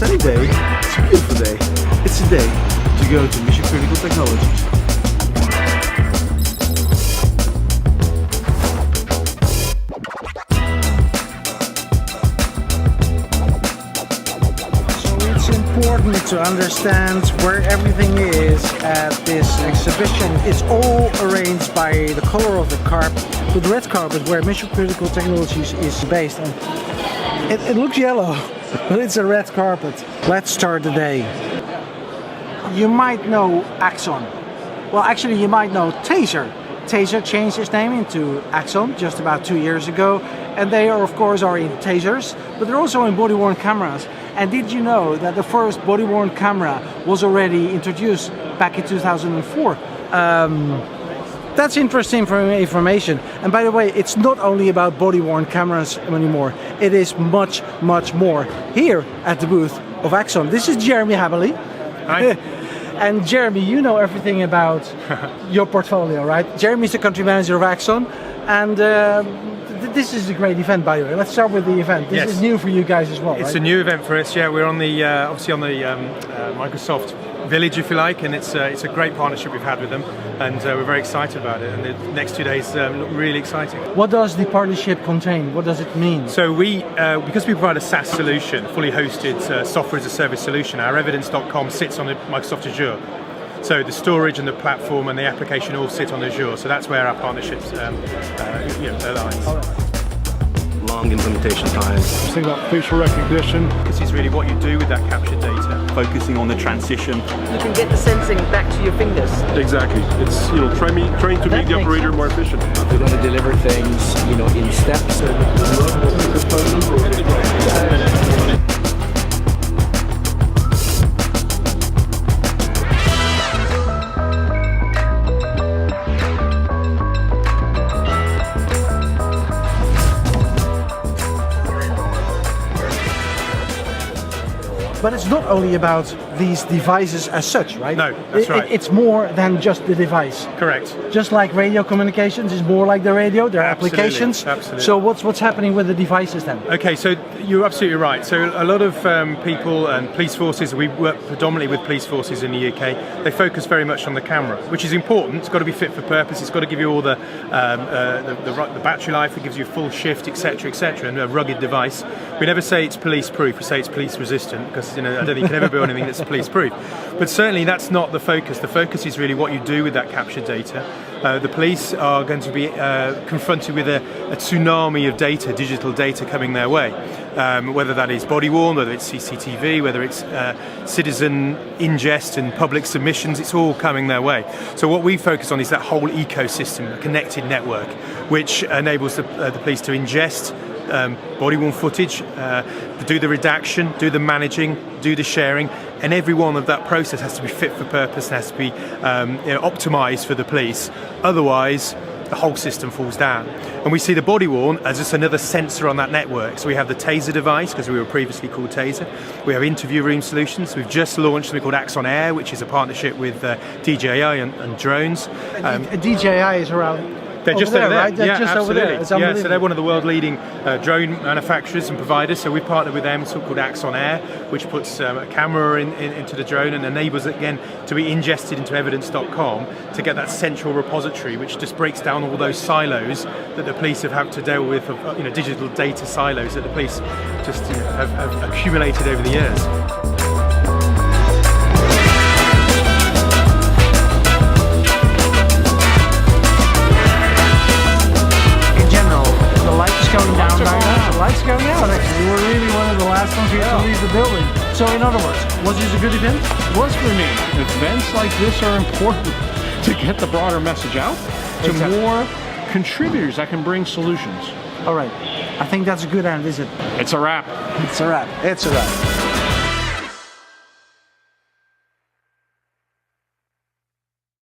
sunny day, it's a beautiful day. It's a day to go to Misson Critical Technologies. Important to understand where everything is at this exhibition. It's all arranged by the color of the carpet, the red carpet where Misson Critical Technologies is based. And it looks yellow, but it's a red carpet. Let's start the day. You might know Axon. Well, actually you might know Taser. Taser changed its name into Axon just about 2 years ago, and they are, of course, are in tasers, but they're also in body-worn cameras. And did you know that the first body-worn camera was already introduced back in 2004? That's interesting information. And by the way, it's not only about body-worn cameras anymore. It is much, much more. Here at the booth of Axon, this is Jeremy Habberly. Hi. And Jeremy, you know everything about your portfolio, right? Jeremy's the country manager of Axon, and this is a great event, by the way. Let's start with the event. This is new for you guys as well, It's right? a new event for us, yeah. We're on the obviously on the Microsoft Village, if you like, and it's a great partnership we've had with them, and we're very excited about it. And the next 2 days look really exciting. What does the partnership contain? What does it mean? So we, because we provide a SaaS solution, fully hosted software as a service solution, our evidence.com sits on the Microsoft Azure. So the storage and the platform and the application all sit on Azure. So that's where our partnerships aligns. Long implementation time. Think about facial recognition. This is really what you do with that captured data. Focusing on the transition. You can get the sensing back to your fingers. Exactly. It's trying to make the operator more efficient. We're going to deliver things, in steps. But it's not only about these devices as such, right? No, that's right. It's more than just the device. Correct. Just like radio communications is more like the radio, there are applications. Absolutely. So what's happening with the devices then? Okay, so you're absolutely right. So a lot of people and police forces, we work predominantly with police forces in the UK, they focus very much on the camera, which is important. It's got to be fit for purpose. It's got to give you all the battery life, it gives you a full shift, etc., and a rugged device. We never say it's police proof, we say it's police resistant, because I don't think you can ever build anything that's police proof. But certainly that's not the focus. The focus is really what you do with that captured data. The police are going to be confronted with a tsunami of data, digital data coming their way. Whether that is body-worn, whether it's CCTV, whether it's citizen ingest and public submissions, it's all coming their way. So what we focus on is that whole ecosystem, a connected network, which enables the police to ingest body-worn footage, do the redaction, do the managing, do the sharing, and every one of that process has to be fit for purpose and has to be optimized for the police. Otherwise, the whole system falls down. And we see the body-worn as just another sensor on that network. So we have the Taser device, because we were previously called Taser. We have interview room solutions. We've just launched something called Axion Air, which is a partnership with DJI and Drones. DJI is around. They're just over over there, right? They're just over there. It's Yeah, so they're one of the world leading drone manufacturers and providers. So we've partnered with them, something called Axion Air, which puts a camera into the drone and enables it again to be ingested into evidence.com to get that central repository, which just breaks down all those silos that the police have had to deal with, of digital data silos that the police just have accumulated over the years. Going down right now. The lights going down, actually. We're really one of the last ones here to leave the building. So in other words, was this a good event? Was for me. Events like this are important to get the broader message out to more contributors that can bring solutions. All right. I think that's a good end, is it? It's a wrap. It's a wrap. It's a wrap.